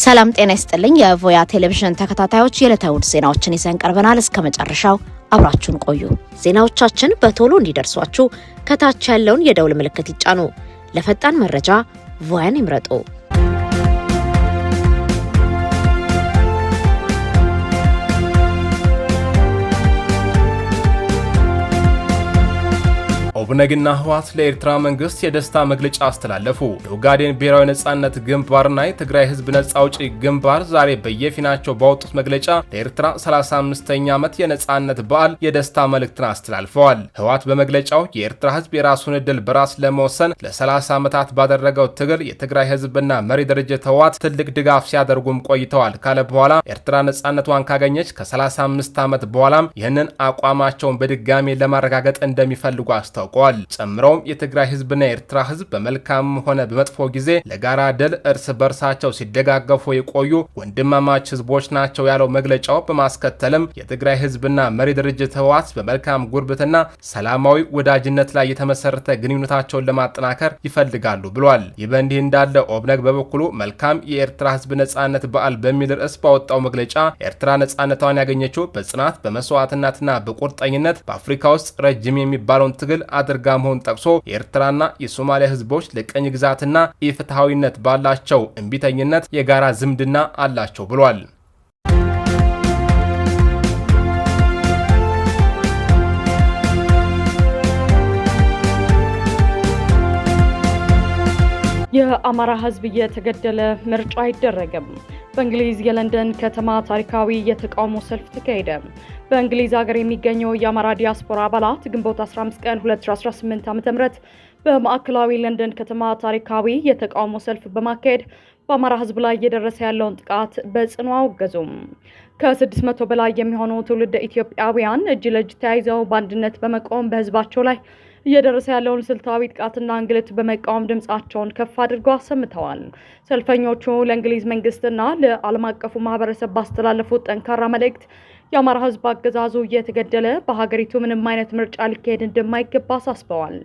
ሰላም ጤና ይስጥልኝ የቮያ ቴሌቪዥን ተከታታዮች የዕለታዊ ዜናዎችን ይዘን ቀርበናል። እስከ መጨረሻው አብራችሁን ቆዩ። ዜናዎቻችን በቶሎ እንዲደርሷችሁ ከታች ያለውን የደውል ምልክት ይጫኑ። ለፈጣን መረጃ ቮያን ይምረጡ። ኦብነግና ህወሓት ለኤርትራ መንግስት የደስታ መግለጫ አስተላለፉ። የኦጋዴን ብሔራዊ ነጻነት ግንባርና የትግራይ ህዝብ ነጻ አውጪ ግንባር ዛሬ በየፊናቸው ባወጡት መግለጫ ለኤርትራ 35ኛ ዓመት የነጻነት በዓል የደስታ መልእክትን አስተላልፈዋል። ህወሓት በመግለጫው የኤርትራ ህዝብ የራሱን ዕድል በራስ ለመወሰን ለ30 ዓመታት ባደረገው ትግል የትግራይ ህዝብና መሪ ድርጅት ህወሓት ትልቅ ድጋፍ ሲያደርጉም ቆይተዋል ካለ በኋላ ኤርትራ ነጻነቷን ካገኘች ከ35 ዓመት በኋላም ይህንን አቋማቸውን በድጋሚ ለማረጋገጥ እንደሚፈልጉ አስታውቀዋል። ጨምረውም የትግራይ ህዝብና የኤርትራ ህዝብ በመልካም ሆነ በመጥፎ ጊዜ ለጋራ ድል እርስ በርሳቸው ሲደጋገፉ የቆዩ ወንድማማች ህዝቦች ናቸው ያለው መግለጫው በማስከተልም የትግራይ ህዝብና መሪ ድርጅት ህወሓት በመልካም ጉርብትና ሰላማዊ ወዳጅነት ላይ የተመሰረተ ግንኙነታቸውን ለማጠናከር ይፈልጋሉ ብሏል። ይህ በእንዲህ እንዳለ ኦብነግ በበኩሉ መልካም የኤርትራ ህዝብ ነጻነት በዓል በሚል ርዕስ ባወጣው መግለጫ ኤርትራ ነጻነቷን ያገኘችው በጽናት በመስዋዕትነትና በቁርጠኝነት በአፍሪካ ውስጥ ረጅም የሚባለውን ትግል አድርጋ መሆኑን ጠቅሶ የኤርትራና የሶማሊያ ህዝቦች ለቀኝ ግዛትና ኢፍትሐዊነት ባላቸው እንቢተኝነት የጋራ ዝምድና አላቸው ብሏል። የአማራ ህዝብ እየተገደለ ምርጫ አይደረግም። በእንግሊዝ የለንደን ከተማ ታሪካዊ የተቃውሞ ሰልፍ ተካሄደ። በእንግሊዝ ሀገር የሚገኘው የአማራ ዲያስፖራ አባላት ግንቦት 15 ቀን 2018 ዓ.ም በማዕከላዊ ለንደን ከተማ ታሪካዊ የተቃውሞ ሰልፍ በማካሄድ በአማራ ህዝብ ላይ እየደረሰ ያለውን ጥቃት በጽኑ አወገዙም። ከ600 በላይ የሚሆኑ ትውልደ ኢትዮጵያውያን እጅ ለእጅ ተያይዘው በአንድነት በመቆም በህዝባቸው ላይ እየደረሰ ያለውን ስልታዊ ጥቃትና እንግልት በመቃወም ድምጻቸውን ከፍ አድርገው አሰምተዋል። ሰልፈኞቹ ለእንግሊዝ መንግስትና ለዓለም አቀፉ ማህበረሰብ ባስተላለፉት ጠንካራ መልእክት የአማራ ህዝብ አገዛዙ እየተገደለ በሀገሪቱ ምንም አይነት ምርጫ ሊካሄድ እንደማይገባ አሳስበዋል።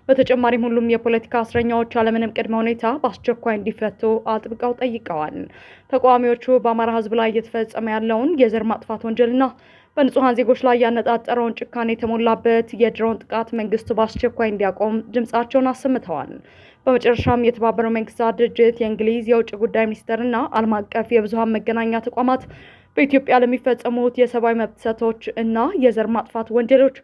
በተጨማሪም ሁሉም የፖለቲካ እስረኛዎች ያለምንም ቅድመ ሁኔታ በአስቸኳይ እንዲፈቱ አጥብቀው ጠይቀዋል። ተቃዋሚዎቹ በአማራ ህዝብ ላይ እየተፈጸመ ያለውን የዘር ማጥፋት ወንጀልና በንጹሃን ዜጎች ላይ ያነጣጠረውን ጭካኔ የተሞላበት የድሮን ጥቃት መንግስቱ በአስቸኳይ እንዲያቆም ድምጻቸውን አሰምተዋል። በመጨረሻም የተባበሩት መንግስታት ድርጅት፣ የእንግሊዝ የውጭ ጉዳይ ሚኒስቴርና ዓለም አቀፍ የብዙሃን መገናኛ ተቋማት በኢትዮጵያ ለሚፈጸሙት የሰብአዊ መብት ጥሰቶች እና የዘር ማጥፋት ወንጀሎች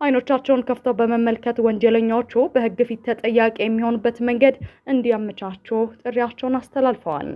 አይኖቻቸውን ከፍተው በመመልከት ወንጀለኞቹ በህግ ፊት ተጠያቂ የሚሆኑበት መንገድ እንዲያመቻቹ ጥሪያቸውን አስተላልፈዋል።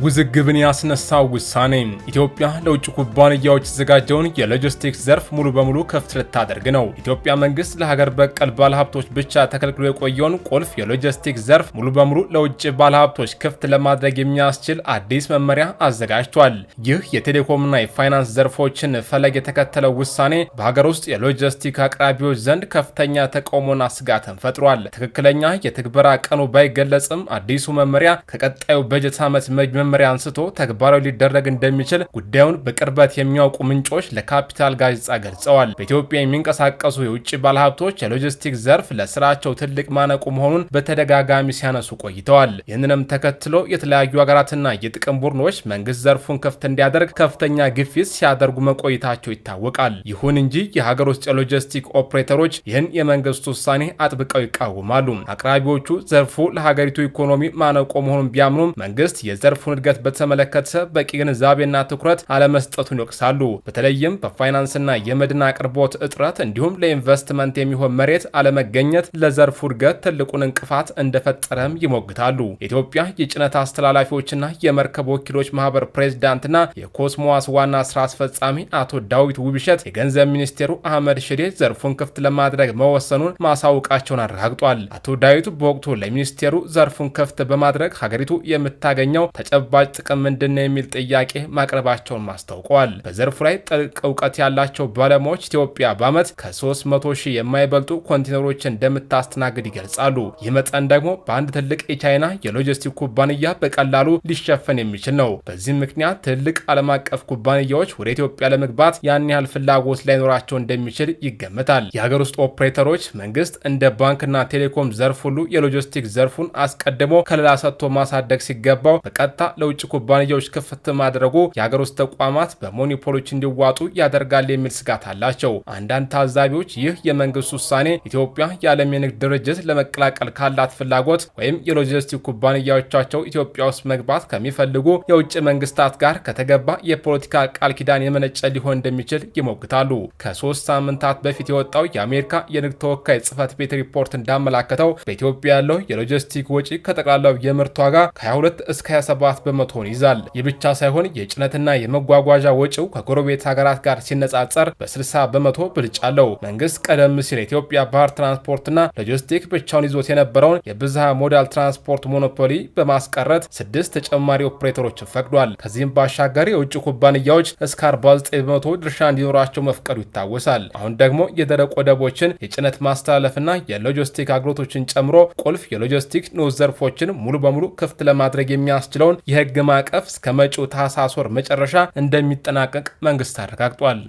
ውዝግብን ያስነሳው ውሳኔ ኢትዮጵያ ለውጭ ኩባንያዎች የተዘጋጀውን የሎጂስቲክስ ዘርፍ ሙሉ በሙሉ ክፍት ልታደርግ ነው። ኢትዮጵያ መንግስት ለሀገር በቀል ባለሀብቶች ብቻ ተከልክሎ የቆየውን ቁልፍ የሎጂስቲክስ ዘርፍ ሙሉ በሙሉ ለውጭ ባለሀብቶች ክፍት ለማድረግ የሚያስችል አዲስ መመሪያ አዘጋጅቷል። ይህ የቴሌኮምና የፋይናንስ ዘርፎችን ፈለግ የተከተለው ውሳኔ በሀገር ውስጥ የሎጂስቲክ አቅራቢዎች ዘንድ ከፍተኛ ተቃውሞና ስጋትን ፈጥሯል። ትክክለኛ የትግበራ ቀኑ ባይገለጽም አዲሱ መመሪያ ከቀጣዩ በጀት ዓመት መመሪያ አንስቶ ተግባራዊ ሊደረግ እንደሚችል ጉዳዩን በቅርበት የሚያውቁ ምንጮች ለካፒታል ጋዜጣ ገልጸዋል። በኢትዮጵያ የሚንቀሳቀሱ የውጭ ባለሀብቶች የሎጂስቲክስ ዘርፍ ለስራቸው ትልቅ ማነቆ መሆኑን በተደጋጋሚ ሲያነሱ ቆይተዋል። ይህንንም ተከትሎ የተለያዩ ሀገራትና የጥቅም ቡድኖች መንግስት ዘርፉን ክፍት እንዲያደርግ ከፍተኛ ግፊት ሲያደርጉ መቆየታቸው ይታወቃል። ይሁን እንጂ የሀገር ውስጥ የሎጂስቲክ ኦፕሬተሮች ይህን የመንግስት ውሳኔ አጥብቀው ይቃወማሉ። አቅራቢዎቹ ዘርፉ ለሀገሪቱ ኢኮኖሚ ማነቆ መሆኑን ቢያምኑም መንግስት የዘርፉን እድገት በተመለከተ በቂ ግንዛቤና ትኩረት አለመስጠቱን ይወቅሳሉ። በተለይም በፋይናንስና የመድን አቅርቦት እጥረት እንዲሁም ለኢንቨስትመንት የሚሆን መሬት አለመገኘት ለዘርፉ እድገት ትልቁን እንቅፋት እንደፈጠረም ይሞግታሉ። የኢትዮጵያ የጭነት አስተላላፊዎችና የመርከብ ወኪሎች ማህበር ፕሬዝዳንትና የኮስሞዋስ ዋና ስራ አስፈጻሚ አቶ ዳዊት ውብሸት የገንዘብ ሚኒስቴሩ አህመድ ሽዴ ዘርፉን ክፍት ለማድረግ መወሰኑን ማሳወቃቸውን አረጋግጧል። አቶ ዳዊት በወቅቱ ለሚኒስቴሩ ዘርፉን ክፍት በማድረግ ሀገሪቱ የምታገኘው ተጨባጭ ተጨባጭ ጥቅም ምንድነው የሚል ጥያቄ ማቅረባቸውን ማስታውቀዋል። በዘርፉ ላይ ጥልቅ እውቀት ያላቸው ባለሙያዎች ኢትዮጵያ በዓመት ከ300 ሺህ የማይበልጡ ኮንቴነሮችን እንደምታስተናግድ ይገልጻሉ። ይህ መጠን ደግሞ በአንድ ትልቅ የቻይና የሎጂስቲክ ኩባንያ በቀላሉ ሊሸፈን የሚችል ነው። በዚህ ምክንያት ትልቅ ዓለም አቀፍ ኩባንያዎች ወደ ኢትዮጵያ ለመግባት ያን ያህል ፍላጎት ላይኖራቸው እንደሚችል ይገመታል። የሀገር ውስጥ ኦፕሬተሮች መንግስት እንደ ባንክና ቴሌኮም ዘርፍ ሁሉ የሎጂስቲክ ዘርፉን አስቀድሞ ከለላ ሰጥቶ ማሳደግ ሲገባው በቀጥታ ለውጭ ኩባንያዎች ክፍት ማድረጉ የሀገር ውስጥ ተቋማት በሞኖፖሎች እንዲዋጡ ያደርጋል የሚል ስጋት አላቸው። አንዳንድ ታዛቢዎች ይህ የመንግስት ውሳኔ ኢትዮጵያ የዓለም የንግድ ድርጅት ለመቀላቀል ካላት ፍላጎት ወይም የሎጂስቲክ ኩባንያዎቻቸው ኢትዮጵያ ውስጥ መግባት ከሚፈልጉ የውጭ መንግስታት ጋር ከተገባ የፖለቲካ ቃል ኪዳን የመነጨ ሊሆን እንደሚችል ይሞግታሉ። ከ3 ሳምንታት በፊት የወጣው የአሜሪካ የንግድ ተወካይ ጽህፈት ቤት ሪፖርት እንዳመላከተው በኢትዮጵያ ያለው የሎጂስቲክ ወጪ ከጠቅላላው የምርት ዋጋ ከ22 እስከ 27 በመቶን ይዛል። ይህ ብቻ ሳይሆን የጭነትና የመጓጓዣ ወጪው ከጎረቤት ሀገራት ጋር ሲነጻጸር በ60 በመቶ ብልጫ አለው። መንግስት ቀደም ሲል የኢትዮጵያ ባህር ትራንስፖርትና ሎጂስቲክ ብቻውን ይዞት የነበረውን የብዝሃ ሞዳል ትራንስፖርት ሞኖፖሊ በማስቀረት 6 ተጨማሪ ኦፕሬተሮችን ፈቅዷል። ከዚህም ባሻገር የውጭ ኩባንያዎች እስከ 49 በመቶ ድርሻ እንዲኖራቸው መፍቀዱ ይታወሳል። አሁን ደግሞ የደረቅ ወደቦችን የጭነት ማስተላለፍና የሎጂስቲክ አገልግሎቶችን ጨምሮ ቁልፍ የሎጂስቲክ ንዑስ ዘርፎችን ሙሉ በሙሉ ክፍት ለማድረግ የሚያስችለውን የህግ ማዕቀፍ እስከ መጪው ታህሳስ ወር መጨረሻ እንደሚጠናቀቅ መንግስት አረጋግጧል።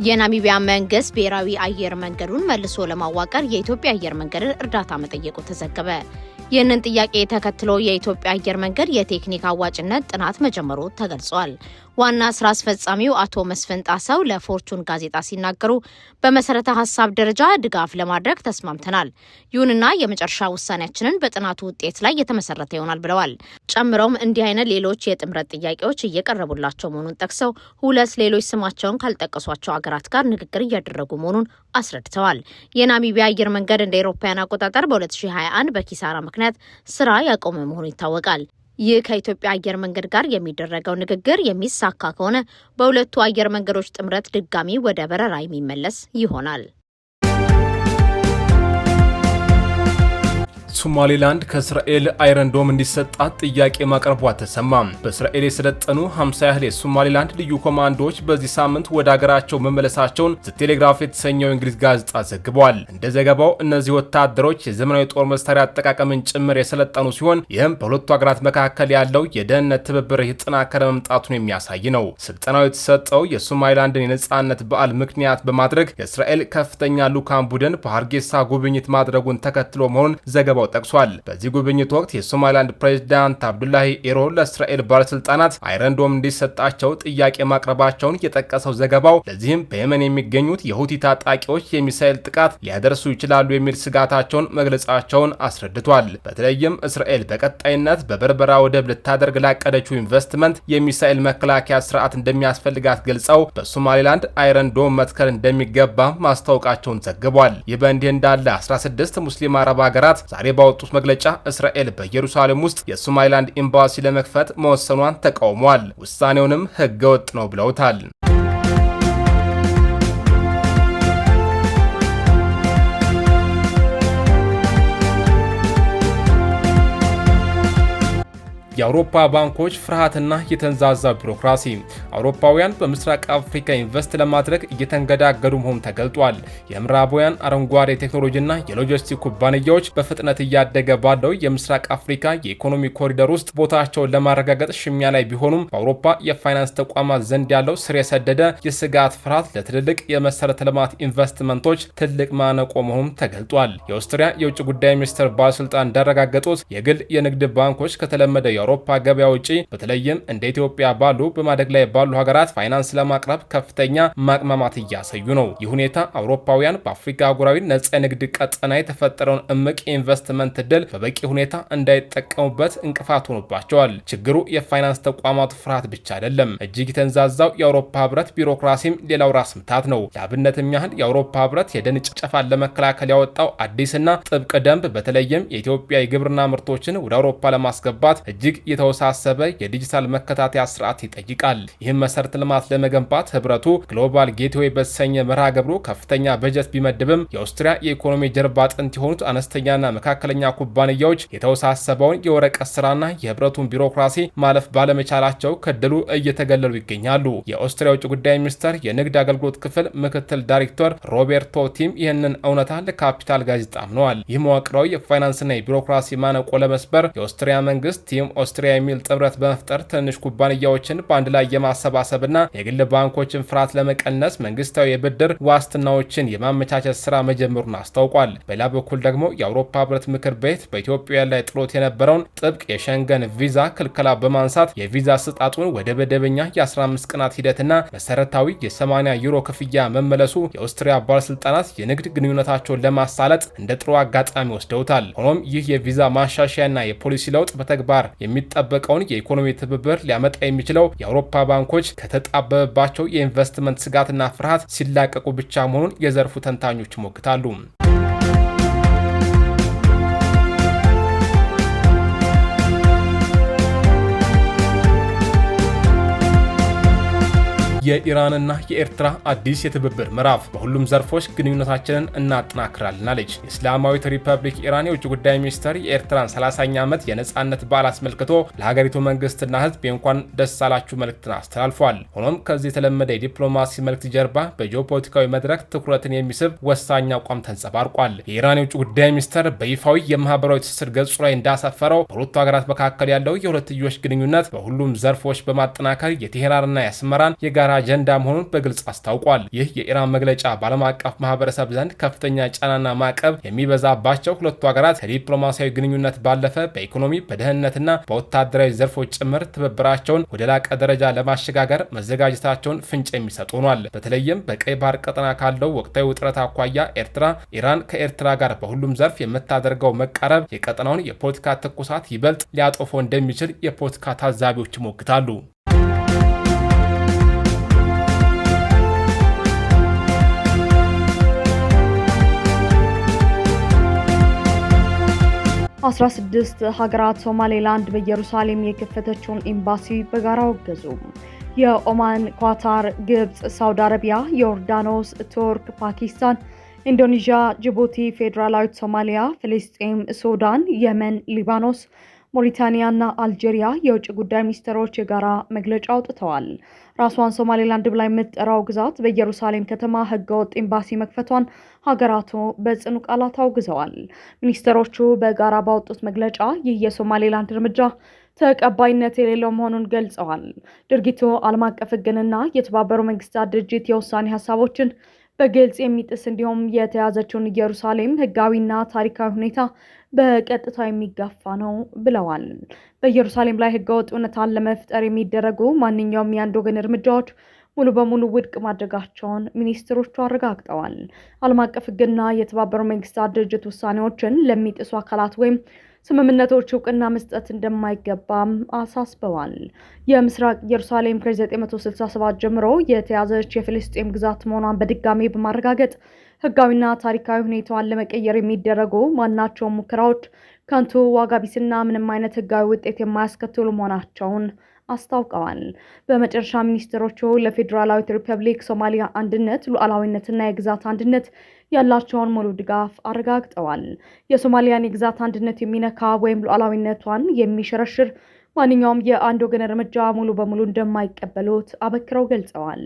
የናሚቢያ መንግስት ብሔራዊ አየር መንገዱን መልሶ ለማዋቀር የኢትዮጵያ አየር መንገድን እርዳታ መጠየቁ ተዘገበ። ይህንን ጥያቄ ተከትሎ የኢትዮጵያ አየር መንገድ የቴክኒክ አዋጭነት ጥናት መጀመሩ ተገልጿል። ዋና ስራ አስፈጻሚው አቶ መስፍን ጣሰው ለፎርቹን ጋዜጣ ሲናገሩ በመሰረተ ሀሳብ ደረጃ ድጋፍ ለማድረግ ተስማምተናል። ይሁንና የመጨረሻ ውሳኔያችንን በጥናቱ ውጤት ላይ የተመሰረተ ይሆናል ብለዋል። ጨምረውም እንዲህ አይነት ሌሎች የጥምረት ጥያቄዎች እየቀረቡላቸው መሆኑን ጠቅሰው 2 ሌሎች ስማቸውን ካልጠቀሷቸው አገራት ጋር ንግግር እያደረጉ መሆኑን አስረድተዋል። የናሚቢያ አየር መንገድ እንደ አውሮፓውያን አቆጣጠር በ2021 በኪሳራ ምክንያት ስራ ያቆመ መሆኑ ይታወቃል። ይህ ከኢትዮጵያ አየር መንገድ ጋር የሚደረገው ንግግር የሚሳካ ከሆነ በሁለቱ አየር መንገዶች ጥምረት ድጋሚ ወደ በረራ የሚመለስ ይሆናል። ሶማሌላንድ ከእስራኤል አይረን ዶም እንዲሰጣት ጥያቄ ማቅረቧ ተሰማ። በእስራኤል የሰለጠኑ 50 ያህል የሶማሌላንድ ልዩ ኮማንዶዎች በዚህ ሳምንት ወደ ሀገራቸው መመለሳቸውን ዘቴሌግራፍ የተሰኘው እንግሊዝ ጋዜጣ ዘግቧል። እንደ ዘገባው እነዚህ ወታደሮች የዘመናዊ ጦር መሳሪያ አጠቃቀምን ጭምር የሰለጠኑ ሲሆን ይህም በሁለቱ ሀገራት መካከል ያለው የደህንነት ትብብር የተጠናከረ መምጣቱን የሚያሳይ ነው። ስልጠናው የተሰጠው የሶማሌላንድን የነጻነት በዓል ምክንያት በማድረግ የእስራኤል ከፍተኛ ልዑካን ቡድን በሀርጌሳ ጉብኝት ማድረጉን ተከትሎ መሆኑን ዘገባው ጠቅሷል። በዚህ ጉብኝት ወቅት የሶማሊላንድ ፕሬዝዳንት አብዱላሂ ኢሮ ለእስራኤል ባለስልጣናት አይረን ዶም እንዲሰጣቸው ጥያቄ ማቅረባቸውን የጠቀሰው ዘገባው ለዚህም በየመን የሚገኙት የሁቲ ታጣቂዎች የሚሳኤል ጥቃት ሊያደርሱ ይችላሉ የሚል ስጋታቸውን መግለጻቸውን አስረድቷል። በተለይም እስራኤል በቀጣይነት በበርበራ ወደብ ልታደርግ ላቀደችው ኢንቨስትመንት የሚሳኤል መከላከያ ስርዓት እንደሚያስፈልጋት ገልጸው በሶማሊላንድ አይረን ዶም መትከል እንደሚገባ ማስታወቃቸውን ዘግቧል። ይህ በእንዲህ እንዳለ 16 ሙስሊም አረብ ሀገራት ዛሬ ባወጡት መግለጫ እስራኤል በኢየሩሳሌም ውስጥ የሶማሊላንድ ኤምባሲ ለመክፈት መወሰኗን ተቃውሟል። ውሳኔውንም ህገወጥ ነው ብለውታል። የአውሮፓ ባንኮች ፍርሃትና የተንዛዛ ቢሮክራሲ። አውሮፓውያን በምስራቅ አፍሪካ ኢንቨስት ለማድረግ እየተንገዳገዱ መሆኑ ተገልጧል። የምዕራባውያን አረንጓዴ ቴክኖሎጂና የሎጂስቲክ ኩባንያዎች በፍጥነት እያደገ ባለው የምስራቅ አፍሪካ የኢኮኖሚ ኮሪደር ውስጥ ቦታቸውን ለማረጋገጥ ሽሚያ ላይ ቢሆኑም በአውሮፓ የፋይናንስ ተቋማት ዘንድ ያለው ስር የሰደደ የስጋት ፍርሃት ለትልልቅ የመሰረተ ልማት ኢንቨስትመንቶች ትልቅ ማነቆ መሆኑ ተገልጧል። የኦስትሪያ የውጭ ጉዳይ ሚኒስትር ባለስልጣን እንዳረጋገጡት የግል የንግድ ባንኮች ከተለመደ የአውሮፓ ገበያ ውጪ በተለይም እንደ ኢትዮጵያ ባሉ በማደግ ላይ ባሉ ሀገራት ፋይናንስ ለማቅረብ ከፍተኛ ማቅማማት እያሳዩ ነው። ይህ ሁኔታ አውሮፓውያን በአፍሪካ አህጉራዊ ነጻ የንግድ ቀጠና የተፈጠረውን እምቅ የኢንቨስትመንት እድል በበቂ ሁኔታ እንዳይጠቀሙበት እንቅፋት ሆኖባቸዋል። ችግሩ የፋይናንስ ተቋማቱ ፍርሃት ብቻ አይደለም። እጅግ የተንዛዛው የአውሮፓ ህብረት ቢሮክራሲም ሌላው ራስ ምታት ነው። ለአብነትም ያህል የአውሮፓ ህብረት የደን ጭፍጨፋን ለመከላከል ያወጣው አዲስና ጥብቅ ደንብ በተለይም የኢትዮጵያ የግብርና ምርቶችን ወደ አውሮፓ ለማስገባት እጅግ እጅግ የተወሳሰበ የዲጂታል መከታተያ ስርዓት ይጠይቃል። ይህም መሰረተ ልማት ለመገንባት ህብረቱ ግሎባል ጌትዌይ በተሰኘ መርሃ ግብሩ ከፍተኛ በጀት ቢመድብም የኦስትሪያ የኢኮኖሚ ጀርባ አጥንት የሆኑት አነስተኛና መካከለኛ ኩባንያዎች የተወሳሰበውን የወረቀት ስራና የህብረቱን ቢሮክራሲ ማለፍ ባለመቻላቸው ከድሉ እየተገለሉ ይገኛሉ። የኦስትሪያ ውጭ ጉዳይ ሚኒስቴር የንግድ አገልግሎት ክፍል ምክትል ዳይሬክተር ሮቤርቶ ቲም ይህንን እውነታ ለካፒታል ጋዜጣ አምነዋል። ይህ መዋቅራዊ የፋይናንስና የቢሮክራሲ ማነቆ ለመስበር የኦስትሪያ መንግስት ቲም ኦስትሪያ የሚል ጥምረት በመፍጠር ትንሽ ኩባንያዎችን በአንድ ላይ የማሰባሰብና የግል ባንኮችን ፍርሃት ለመቀነስ መንግስታዊ የብድር ዋስትናዎችን የማመቻቸት ስራ መጀመሩን አስታውቋል። በሌላ በኩል ደግሞ የአውሮፓ ህብረት ምክር ቤት በኢትዮጵያ ላይ ጥሎት የነበረውን ጥብቅ የሸንገን ቪዛ ክልከላ በማንሳት የቪዛ ስጣቱን ወደ መደበኛ የ15 ቀናት ሂደትና መሰረታዊ የ80 ዩሮ ክፍያ መመለሱ የኦስትሪያ ባለስልጣናት የንግድ ግንኙነታቸውን ለማሳለጥ እንደ ጥሩ አጋጣሚ ወስደውታል። ሆኖም ይህ የቪዛ ማሻሻያና የፖሊሲ ለውጥ በተግባር የሚጠበቀውን የኢኮኖሚ ትብብር ሊያመጣ የሚችለው የአውሮፓ ባንኮች ከተጣበበባቸው የኢንቨስትመንት ስጋትና ፍርሃት ሲላቀቁ ብቻ መሆኑን የዘርፉ ተንታኞች ይሞግታሉ። የኢራንና የኤርትራ አዲስ የትብብር ምዕራፍ በሁሉም ዘርፎች ግንኙነታችንን እናጠናክራለን አለች። የእስላማዊት ሪፐብሊክ ኢራን የውጭ ጉዳይ ሚኒስትር የኤርትራን 30ኛ ዓመት የነጻነት በዓል አስመልክቶ ለሀገሪቱ መንግስትና ህዝብ የእንኳን ደስ አላችሁ መልእክትን አስተላልፏል። ሆኖም ከዚህ የተለመደ የዲፕሎማሲ መልእክት ጀርባ በጂኦፖለቲካዊ መድረክ ትኩረትን የሚስብ ወሳኝ አቋም ተንጸባርቋል። የኢራን የውጭ ጉዳይ ሚኒስትር በይፋዊ የማህበራዊ ትስስር ገጹ ላይ እንዳሰፈረው በሁለቱ ሀገራት መካከል ያለው የሁለትዮሽ ግንኙነት በሁሉም ዘርፎች በማጠናከር የቴሄራንና የአስመራን የጋራ አጀንዳ መሆኑን በግልጽ አስታውቋል። ይህ የኢራን መግለጫ በዓለም አቀፍ ማህበረሰብ ዘንድ ከፍተኛ ጫናና ማዕቀብ የሚበዛባቸው ሁለቱ ሀገራት ከዲፕሎማሲያዊ ግንኙነት ባለፈ በኢኮኖሚ በደህንነትና በወታደራዊ ዘርፎች ጭምር ትብብራቸውን ወደ ላቀ ደረጃ ለማሸጋገር መዘጋጀታቸውን ፍንጭ የሚሰጥ ሆኗል። በተለይም በቀይ ባህር ቀጠና ካለው ወቅታዊ ውጥረት አኳያ ኢራን ከኤርትራ ጋር በሁሉም ዘርፍ የምታደርገው መቃረብ የቀጠናውን የፖለቲካ ትኩሳት ይበልጥ ሊያጦፈው እንደሚችል የፖለቲካ ታዛቢዎች ይሞግታሉ። አስራ 16 ሀገራት ሶማሌላንድ በኢየሩሳሌም የከፈተችውን ኤምባሲ በጋራ ወገዙ። የኦማን፣ ኳታር፣ ግብጽ፣ ሳውዲ አረቢያ፣ ዮርዳኖስ፣ ቱርክ፣ ፓኪስታን፣ ኢንዶኔዥያ፣ ጅቡቲ፣ ፌዴራላዊት ሶማሊያ፣ ፍልስጤም፣ ሱዳን፣ የመን፣ ሊባኖስ፣ ሞሪታኒያ እና አልጄሪያ የውጭ ጉዳይ ሚኒስትሮች የጋራ መግለጫ አውጥተዋል። ራሷን ሶማሌላንድ ብላ የምትጠራው ግዛት በኢየሩሳሌም ከተማ ህገወጥ ኤምባሲ መክፈቷን ሀገራቱ በጽኑ ቃላት አውግዘዋል። ሚኒስትሮቹ በጋራ ባወጡት መግለጫ ይህ የሶማሌላንድ እርምጃ ተቀባይነት የሌለው መሆኑን ገልጸዋል። ድርጊቱ ዓለም አቀፍ ህግንና የተባበሩ መንግስታት ድርጅት የውሳኔ ሀሳቦችን በግልጽ የሚጥስ እንዲሁም የተያዘችውን ኢየሩሳሌም ህጋዊና ታሪካዊ ሁኔታ በቀጥታ የሚጋፋ ነው ብለዋል። በኢየሩሳሌም ላይ ህገወጥ እውነታን ለመፍጠር የሚደረጉ ማንኛውም የአንድ ወገን እርምጃዎች ሙሉ በሙሉ ውድቅ ማድረጋቸውን ሚኒስትሮቹ አረጋግጠዋል። ዓለም አቀፍ ህግና የተባበሩ መንግስታት ድርጅት ውሳኔዎችን ለሚጥሱ አካላት ወይም ስምምነቶች እውቅና መስጠት እንደማይገባም አሳስበዋል። የምስራቅ ኢየሩሳሌም ከ1967 ጀምሮ የተያዘች የፍልስጤም ግዛት መሆኗን በድጋሚ በማረጋገጥ ህጋዊና ታሪካዊ ሁኔታዋን ለመቀየር የሚደረጉ ማናቸውም ሙከራዎች ከንቱ፣ ዋጋ ቢስና ምንም አይነት ህጋዊ ውጤት የማያስከትሉ መሆናቸውን አስታውቀዋል። በመጨረሻ ሚኒስትሮቹ ለፌዴራላዊት ሪፐብሊክ ሶማሊያ አንድነት፣ ሉዓላዊነትና የግዛት አንድነት ያላቸውን ሙሉ ድጋፍ አረጋግጠዋል። የሶማሊያን የግዛት አንድነት የሚነካ ወይም ሉዓላዊነቷን የሚሸረሽር ማንኛውም የአንድ ወገን እርምጃ ሙሉ በሙሉ እንደማይቀበሉት አበክረው ገልጸዋል።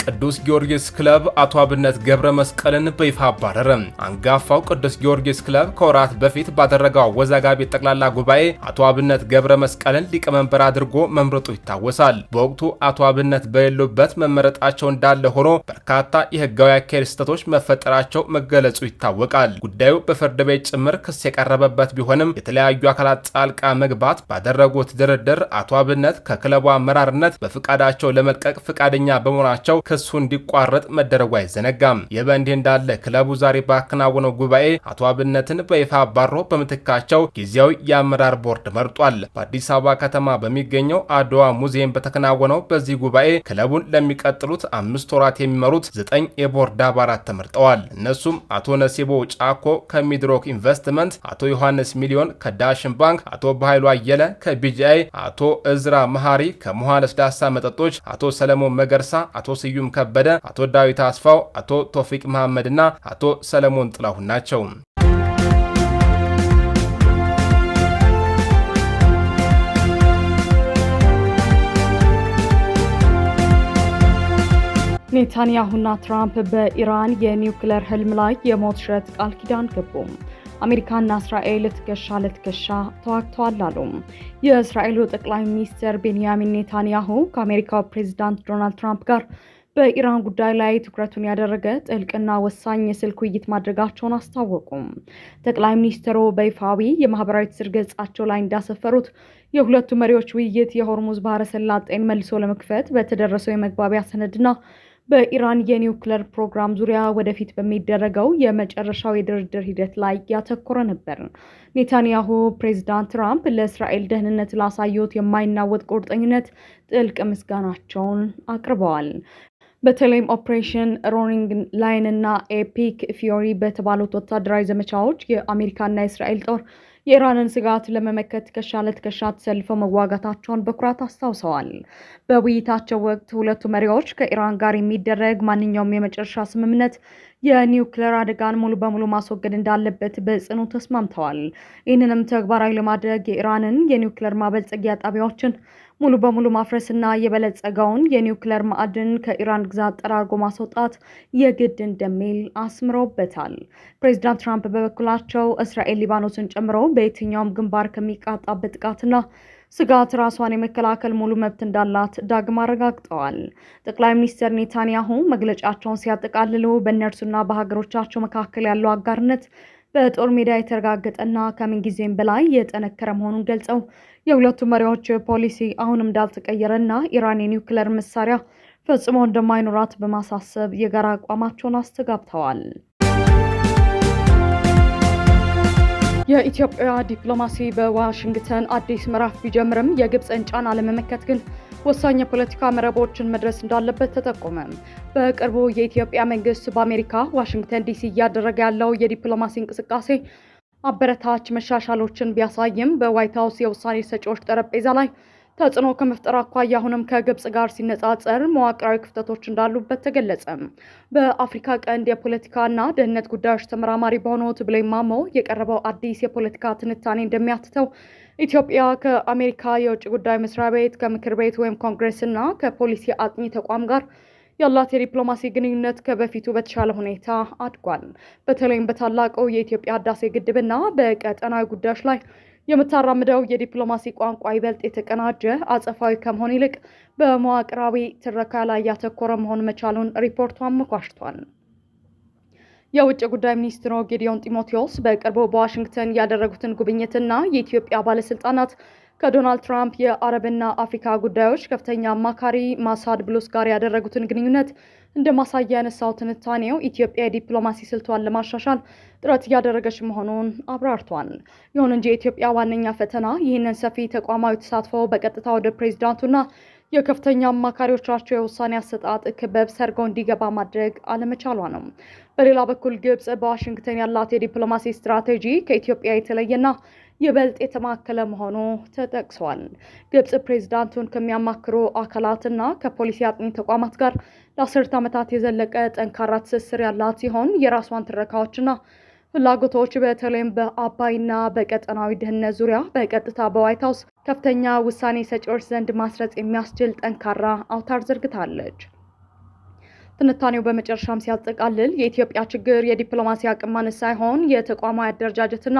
ቅዱስ ጊዮርጊስ ክለብ አቶ አብነት ገብረ መስቀልን በይፋ አባረረ። አንጋፋው ቅዱስ ጊዮርጊስ ክለብ ከወራት በፊት ባደረገው አወዛጋቢ ጠቅላላ ጉባኤ አቶ አብነት ገብረ መስቀልን ሊቀመንበር አድርጎ መምረጡ ይታወሳል። በወቅቱ አቶ አብነት በሌሉበት መመረጣቸው እንዳለ ሆኖ በርካታ የህጋዊ አካሄድ ስህተቶች መፈጠራቸው መገለጹ ይታወቃል። ጉዳዩ በፍርድ ቤት ጭምር ክስ የቀረበበት ቢሆንም የተለያዩ አካላት ጣልቃ መግባት ባደረጉት ድርድር አቶ አብነት ከክለቡ አመራርነት በፍቃዳቸው ለመልቀቅ ፍቃደኛ በመሆናቸው ክሱ እንዲቋረጥ መደረጉ አይዘነጋም። ይህ በእንዲህ እንዳለ ክለቡ ዛሬ ባከናወነው ጉባኤ አቶ አብነትን በይፋ አባሮ በምትካቸው ጊዜያዊ የአመራር ቦርድ መርጧል። በአዲስ አበባ ከተማ በሚገኘው አድዋ ሙዚየም በተከናወነው በዚህ ጉባኤ ክለቡን ለሚቀጥሉት 5 ወራት የሚመሩት 9 የቦርድ አባላት ተመርጠዋል። እነሱም አቶ ነሲቦ ጫኮ ከሚድሮክ ኢንቨስትመንት፣ አቶ ዮሐንስ ሚሊዮን ከዳሽን ባንክ፣ አቶ በኃይሉ አየለ ከቢጂአይ፣ አቶ እዝራ መሐሪ ከመሐ ለስላሳ መጠጦች፣ አቶ ሰለሞን መገርሳ፣ አቶ ስዩም ከበደ፣ አቶ ዳዊት አስፋው፣ አቶ ቶፊቅ መሐመድና አቶ ሰለሞን ጥላሁን ናቸው። ኔታንያሁና ትራምፕ በኢራን የኒውክሌር ህልም ላይ የሞት ሽረት ቃል ኪዳን ገቡ። አሜሪካና እስራኤል ትከሻ ለትከሻ ተዋግተዋል አሉ። የእስራኤሉ ጠቅላይ ሚኒስትር ቤንያሚን ኔታንያሁ ከአሜሪካው ፕሬዝዳንት ዶናልድ ትራምፕ ጋር በኢራን ጉዳይ ላይ ትኩረቱን ያደረገ ጥልቅና ወሳኝ የስልክ ውይይት ማድረጋቸውን አስታወቁ። ጠቅላይ ሚኒስትሩ በይፋዊ የማህበራዊ ትስስር ገጻቸው ላይ እንዳሰፈሩት የሁለቱ መሪዎች ውይይት የሆርሙዝ ባህረ ሰላጤን መልሶ ለመክፈት በተደረሰው የመግባቢያ ሰነድና በኢራን የኒውክሌር ፕሮግራም ዙሪያ ወደፊት በሚደረገው የመጨረሻው የድርድር ሂደት ላይ ያተኮረ ነበር። ኔታንያሁ ፕሬዝዳንት ትራምፕ ለእስራኤል ደህንነት ላሳዩት የማይናወጥ ቁርጠኝነት ጥልቅ ምስጋናቸውን አቅርበዋል። በተለይም ኦፕሬሽን ሮኒንግ ላይን እና ኤፒክ ፊዮሪ በተባሉት ወታደራዊ ዘመቻዎች የአሜሪካና የእስራኤል ጦር የኢራንን ስጋት ለመመከት ትከሻ ለትከሻ ተሰልፈው መዋጋታቸውን በኩራት አስታውሰዋል። በውይይታቸው ወቅት ሁለቱ መሪዎች ከኢራን ጋር የሚደረግ ማንኛውም የመጨረሻ ስምምነት የኒውክሌር አደጋን ሙሉ በሙሉ ማስወገድ እንዳለበት በጽኑ ተስማምተዋል። ይህንንም ተግባራዊ ለማድረግ የኢራንን የኒውክሌር ማበልጸጊያ ጣቢያዎችን ሙሉ በሙሉ ማፍረስና የበለጸገውን የኒውክሌር ማዕድን ከኢራን ግዛት ጠራርጎ ማስወጣት የግድ እንደሚል አስምረውበታል። ፕሬዚዳንት ትራምፕ በበኩላቸው እስራኤል ሊባኖስን ጨምሮ በየትኛውም ግንባር ከሚቃጣበት ጥቃትና ስጋት ራሷን የመከላከል ሙሉ መብት እንዳላት ዳግም አረጋግጠዋል። ጠቅላይ ሚኒስትር ኔታንያሁ መግለጫቸውን ሲያጠቃልሉ በእነርሱና በሀገሮቻቸው መካከል ያለው አጋርነት በጦር ሜዳ የተረጋገጠና ከምንጊዜም በላይ የጠነከረ መሆኑን ገልጸው የሁለቱ መሪዎች ፖሊሲ አሁንም እንዳልተቀየረና ኢራን የኒውክሌር መሳሪያ ፈጽሞ እንደማይኖራት በማሳሰብ የጋራ አቋማቸውን አስተጋብተዋል። የኢትዮጵያ ዲፕሎማሲ በዋሽንግተን አዲስ ምዕራፍ ቢጀምርም የግብፅን ጫና ለመመከት ግን ወሳኝ የፖለቲካ መረቦችን መድረስ እንዳለበት ተጠቆመ። በቅርቡ የኢትዮጵያ መንግስት በአሜሪካ ዋሽንግተን ዲሲ እያደረገ ያለው የዲፕሎማሲ እንቅስቃሴ አበረታች መሻሻሎችን ቢያሳይም በዋይት ሀውስ የውሳኔ ሰጪዎች ጠረጴዛ ላይ ተጽዕኖ ከመፍጠር አኳያ አሁንም ከግብጽ ጋር ሲነጻጸር መዋቅራዊ ክፍተቶች እንዳሉበት ተገለጸ። በአፍሪካ ቀንድ የፖለቲካና ደህንነት ጉዳዮች ተመራማሪ በሆኑት ብሌን ማሞ የቀረበው አዲስ የፖለቲካ ትንታኔ እንደሚያትተው ኢትዮጵያ ከአሜሪካ የውጭ ጉዳይ መስሪያ ቤት፣ ከምክር ቤት ወይም ኮንግሬስና ከፖሊሲ አጥኚ ተቋም ጋር ያላት የዲፕሎማሲ ግንኙነት ከበፊቱ በተሻለ ሁኔታ አድጓል። በተለይም በታላቁ የኢትዮጵያ ህዳሴ ግድብና በቀጠናዊ ጉዳዮች ላይ የምታራምደው የዲፕሎማሲ ቋንቋ ይበልጥ የተቀናጀ አጸፋዊ ከመሆን ይልቅ በመዋቅራዊ ትረካ ላይ ያተኮረ መሆን መቻሉን ሪፖርቱ አመኳሽቷል። የውጭ ጉዳይ ሚኒስትሩ ጌዲዮን ጢሞቴዎስ በቅርቡ በዋሽንግተን ያደረጉትን ጉብኝትና የኢትዮጵያ ባለስልጣናት ከዶናልድ ትራምፕ የአረብና አፍሪካ ጉዳዮች ከፍተኛ አማካሪ ማሳድ ብሉስ ጋር ያደረጉትን ግንኙነት እንደ ማሳያ ያነሳው ትንታኔው ኢትዮጵያ የዲፕሎማሲ ስልቷን ለማሻሻል ጥረት እያደረገች መሆኑን አብራርቷል። ይሁን እንጂ የኢትዮጵያ ዋነኛ ፈተና ይህንን ሰፊ ተቋማዊ ተሳትፎ በቀጥታ ወደ ፕሬዝዳንቱና የከፍተኛ አማካሪዎቻቸው የውሳኔ አሰጣጥ ክበብ ሰርገው እንዲገባ ማድረግ አለመቻሏ ነው። በሌላ በኩል ግብጽ በዋሽንግተን ያላት የዲፕሎማሲ ስትራቴጂ ከኢትዮጵያ የተለየና ይበልጥ የተማከለ መሆኑ ተጠቅሷል። ግብጽ ፕሬዝዳንቱን ከሚያማክሩ አካላትና ከፖሊሲ አጥኚ ተቋማት ጋር ለአስርት ዓመታት የዘለቀ ጠንካራ ትስስር ያላት ሲሆን የራሷን ትረካዎችና ፍላጎቶች በተለይም በአባይና በቀጠናዊ ደህንነት ዙሪያ በቀጥታ በዋይት ሀውስ ከፍተኛ ውሳኔ ሰጪዎች ዘንድ ማስረጽ የሚያስችል ጠንካራ አውታር ዘርግታለች። ትንታኔው በመጨረሻም ሲያጠቃልል የኢትዮጵያ ችግር የዲፕሎማሲ አቅም ማነስ ሳይሆን የተቋማዊ አደረጃጀትና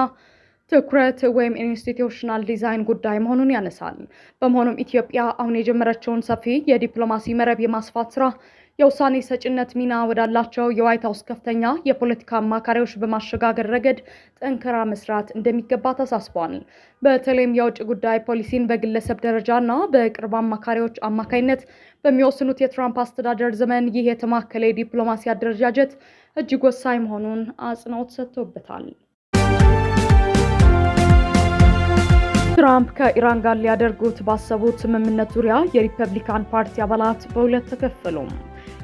ትኩረት ወይም ኢንስቲትዩሽናል ዲዛይን ጉዳይ መሆኑን ያነሳል። በመሆኑም ኢትዮጵያ አሁን የጀመረችውን ሰፊ የዲፕሎማሲ መረብ የማስፋት ስራ የውሳኔ ሰጭነት ሚና ወዳላቸው የዋይት ሃውስ ከፍተኛ የፖለቲካ አማካሪዎች በማሸጋገር ረገድ ጠንክራ መስራት እንደሚገባ ተሳስቧል። በተለይም የውጭ ጉዳይ ፖሊሲን በግለሰብ ደረጃና በቅርብ አማካሪዎች አማካይነት በሚወስኑት የትራምፕ አስተዳደር ዘመን ይህ የተማከለ የዲፕሎማሲ አደረጃጀት እጅግ ወሳኝ መሆኑን አጽንኦት ሰጥቶበታል። ትራምፕ ከኢራን ጋር ሊያደርጉት ባሰቡት ስምምነት ዙሪያ የሪፐብሊካን ፓርቲ አባላት በሁለት ተከፈሉ።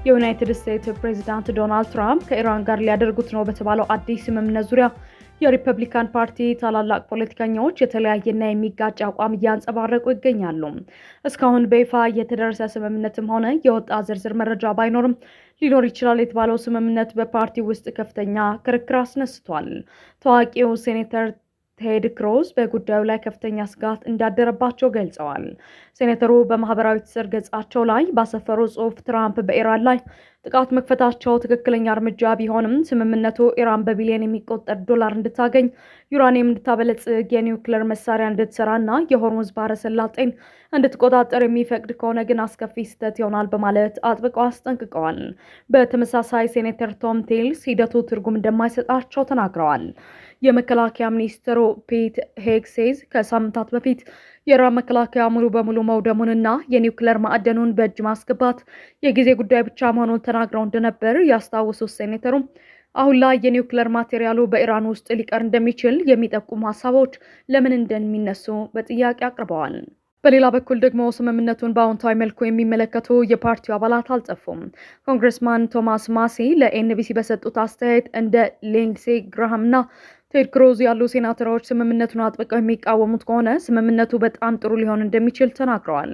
የዩናይትድ ስቴትስ ፕሬዝዳንት ዶናልድ ትራምፕ ከኢራን ጋር ሊያደርጉት ነው በተባለው አዲስ ስምምነት ዙሪያ የሪፐብሊካን ፓርቲ ታላላቅ ፖለቲከኞች የተለያየና የሚጋጭ አቋም እያንጸባረቁ ይገኛሉ። እስካሁን በይፋ የተደረሰ ስምምነትም ሆነ የወጣ ዝርዝር መረጃ ባይኖርም ሊኖር ይችላል የተባለው ስምምነት በፓርቲ ውስጥ ከፍተኛ ክርክር አስነስቷል። ታዋቂው ሴኔተር ቴድ ክሩዝ በጉዳዩ ላይ ከፍተኛ ስጋት እንዳደረባቸው ገልጸዋል። ሴኔተሩ በማህበራዊ ትስስር ገጻቸው ላይ ባሰፈሩ ጽሑፍ ትራምፕ በኢራን ላይ ጥቃት መክፈታቸው ትክክለኛ እርምጃ ቢሆንም ስምምነቱ ኢራን በቢሊዮን የሚቆጠር ዶላር እንድታገኝ፣ ዩራኒየም እንድታበለጽግ፣ የኒውክሌር መሳሪያ እንድትሰራና የሆርሙዝ ባህረ ሰላጤን እንድትቆጣጠር የሚፈቅድ ከሆነ ግን አስከፊ ስህተት ይሆናል በማለት አጥብቀው አስጠንቅቀዋል። በተመሳሳይ ሴኔተር ቶም ቲልስ ሂደቱ ትርጉም እንደማይሰጣቸው ተናግረዋል። የመከላከያ ሚኒስትሩ ፒት ሄግሴዝ ከሳምንታት በፊት የኢራን መከላከያ ሙሉ በሙሉ መውደሙንና የኒውክሌር ማዕደኑን በእጅ ማስገባት የጊዜ ጉዳይ ብቻ መሆኑን ተናግረው እንደነበር ያስታወሱት ሴኔተሩ አሁን ላይ የኒውክሌር ማቴሪያሉ በኢራን ውስጥ ሊቀር እንደሚችል የሚጠቁሙ ሀሳቦች ለምን እንደሚነሱ በጥያቄ አቅርበዋል። በሌላ በኩል ደግሞ ስምምነቱን በአዎንታዊ መልኩ የሚመለከቱ የፓርቲው አባላት አልጠፉም። ኮንግረስማን ቶማስ ማሲ ለኤንቢሲ በሰጡት አስተያየት እንደ ሊንድሴ ግራሃምና ቴድ ክሩዝ ያሉ ሴናተሮች ስምምነቱን አጥብቀው የሚቃወሙት ከሆነ ስምምነቱ በጣም ጥሩ ሊሆን እንደሚችል ተናግረዋል።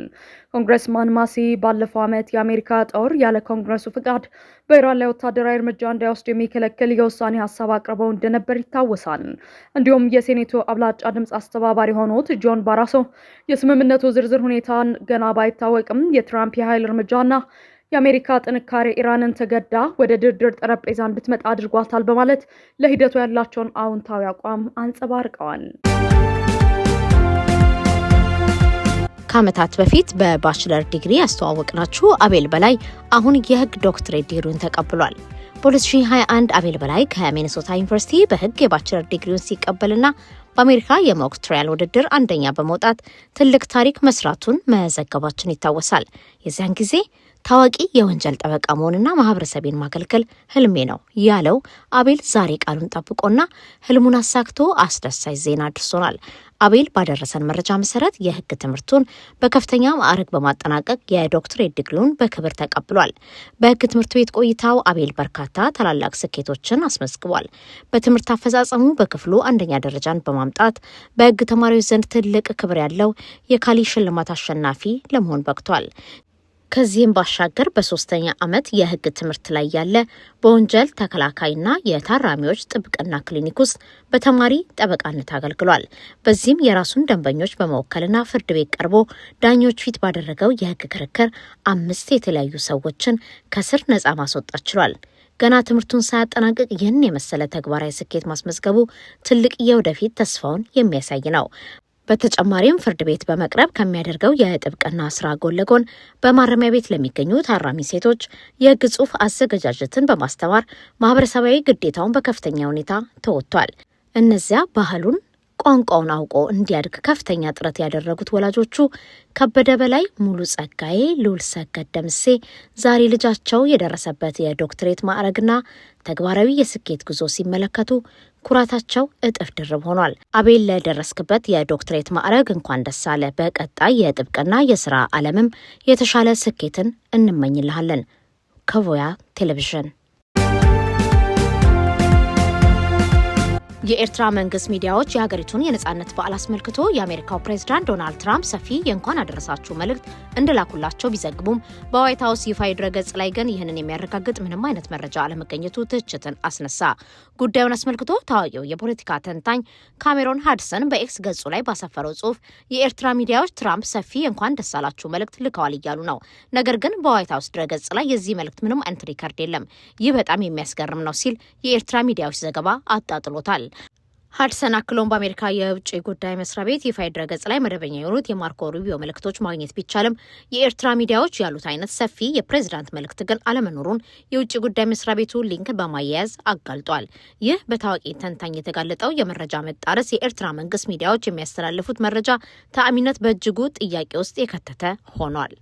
ኮንግረስማን ማሲ ባለፈው ዓመት የአሜሪካ ጦር ያለ ኮንግረሱ ፍቃድ በኢራን ላይ ወታደራዊ እርምጃ እንዳይወስድ የሚከለክል የውሳኔ ሀሳብ አቅርበው እንደነበር ይታወሳል። እንዲሁም የሴኔቱ አብላጫ ድምፅ አስተባባሪ የሆኑት ጆን ባራሶ የስምምነቱ ዝርዝር ሁኔታን ገና ባይታወቅም የትራምፕ የኃይል እርምጃና የአሜሪካ ጥንካሬ ኢራንን ተገዳ ወደ ድርድር ጠረጴዛ እንድትመጣ አድርጓታል በማለት ለሂደቱ ያላቸውን አዎንታዊ አቋም አንጸባርቀዋል። ከዓመታት በፊት በባችለር ዲግሪ ያስተዋወቅናችሁ አቤል በላይ አሁን የህግ ዶክትሬት ዲግሪውን ተቀብሏል። በ2021 አቤል በላይ ከሚኒሶታ ዩኒቨርሲቲ በህግ የባችለር ዲግሪውን ሲቀበልና በአሜሪካ የሞክ ትራያል ውድድር አንደኛ በመውጣት ትልቅ ታሪክ መስራቱን መዘገባችን ይታወሳል። የዚያን ጊዜ ታዋቂ የወንጀል ጠበቃ መሆንና ማህበረሰቤን ማገልገል ህልሜ ነው ያለው አቤል ዛሬ ቃሉን ጠብቆና ህልሙን አሳክቶ አስደሳች ዜና አድርሶናል። አቤል ባደረሰን መረጃ መሰረት የህግ ትምህርቱን በከፍተኛ ማዕረግ በማጠናቀቅ የዶክትሬት ዲግሪውን በክብር ተቀብሏል። በህግ ትምህርት ቤት ቆይታው አቤል በርካታ ታላላቅ ስኬቶችን አስመዝግቧል። በትምህርት አፈጻጸሙ በክፍሉ አንደኛ ደረጃን በማምጣት በህግ ተማሪዎች ዘንድ ትልቅ ክብር ያለው የካሊ ሽልማት አሸናፊ ለመሆን በቅቷል። ከዚህም ባሻገር በሶስተኛ ዓመት የህግ ትምህርት ላይ ያለ በወንጀል ተከላካይና የታራሚዎች ጥብቅና ክሊኒክ ውስጥ በተማሪ ጠበቃነት አገልግሏል። በዚህም የራሱን ደንበኞች በመወከልና ፍርድ ቤት ቀርቦ ዳኞች ፊት ባደረገው የህግ ክርክር 5 የተለያዩ ሰዎችን ከስር ነጻ ማስወጣት ችሏል። ገና ትምህርቱን ሳያጠናቅቅ ይህን የመሰለ ተግባራዊ ስኬት ማስመዝገቡ ትልቅ የወደፊት ተስፋውን የሚያሳይ ነው። በተጨማሪም ፍርድ ቤት በመቅረብ ከሚያደርገው የጥብቅና ስራ ጎን ለጎን በማረሚያ ቤት ለሚገኙ ታራሚ ሴቶች የህግ ጽሑፍ አዘገጃጀትን በማስተማር ማህበረሰባዊ ግዴታውን በከፍተኛ ሁኔታ ተወጥቷል። እነዚያ ባህሉን ቋንቋውን አውቆ እንዲያድግ ከፍተኛ ጥረት ያደረጉት ወላጆቹ ከበደ በላይ፣ ሙሉ ጸጋዬ፣ ልዑል ሰገድ ደምሴ ዛሬ ልጃቸው የደረሰበት የዶክትሬት ማዕረግና ተግባራዊ የስኬት ጉዞ ሲመለከቱ ኩራታቸው እጥፍ ድርብ ሆኗል። አቤል ለደረስክበት የዶክትሬት ማዕረግ እንኳን ደስ አለ። በቀጣይ የጥብቅና የስራ ዓለምም የተሻለ ስኬትን እንመኝልሃለን። ከቮያ ቴሌቪዥን። የኤርትራ መንግስት ሚዲያዎች የሀገሪቱን የነጻነት በዓል አስመልክቶ የአሜሪካው ፕሬዝዳንት ዶናልድ ትራምፕ ሰፊ የእንኳን አደረሳችሁ መልእክት እንደላኩላቸው ቢዘግቡም በዋይት ሀውስ ይፋዊ ድረገጽ ላይ ግን ይህንን የሚያረጋግጥ ምንም አይነት መረጃ አለመገኘቱ ትችትን አስነሳ። ጉዳዩን አስመልክቶ ታዋቂው የፖለቲካ ተንታኝ ካሜሮን ሃድሰን በኤክስ ገጹ ላይ ባሰፈረው ጽሑፍ የኤርትራ ሚዲያዎች ትራምፕ ሰፊ የእንኳን ደስ አላችሁ መልእክት ልከዋል እያሉ ነው። ነገር ግን በዋይት ሀውስ ድረገጽ ላይ የዚህ መልእክት ምንም አይነት ሪከርድ የለም። ይህ በጣም የሚያስገርም ነው ሲል የኤርትራ ሚዲያዎች ዘገባ አጣጥሎታል። ሀድሰን አክሎም በአሜሪካ የውጭ ጉዳይ መስሪያ ቤት ይፋ ድረገጽ ላይ መደበኛ የሆኑት የማርኮ ሩቢዮ መልእክቶች ማግኘት ቢቻልም የኤርትራ ሚዲያዎች ያሉት አይነት ሰፊ የፕሬዝዳንት መልእክት ግን አለመኖሩን የውጭ ጉዳይ መስሪያ ቤቱ ሊንክ በማያያዝ አጋልጧል። ይህ በታዋቂ ተንታኝ የተጋለጠው የመረጃ መጣረስ የኤርትራ መንግስት ሚዲያዎች የሚያስተላልፉት መረጃ ተአማኒነት በእጅጉ ጥያቄ ውስጥ የከተተ ሆኗል።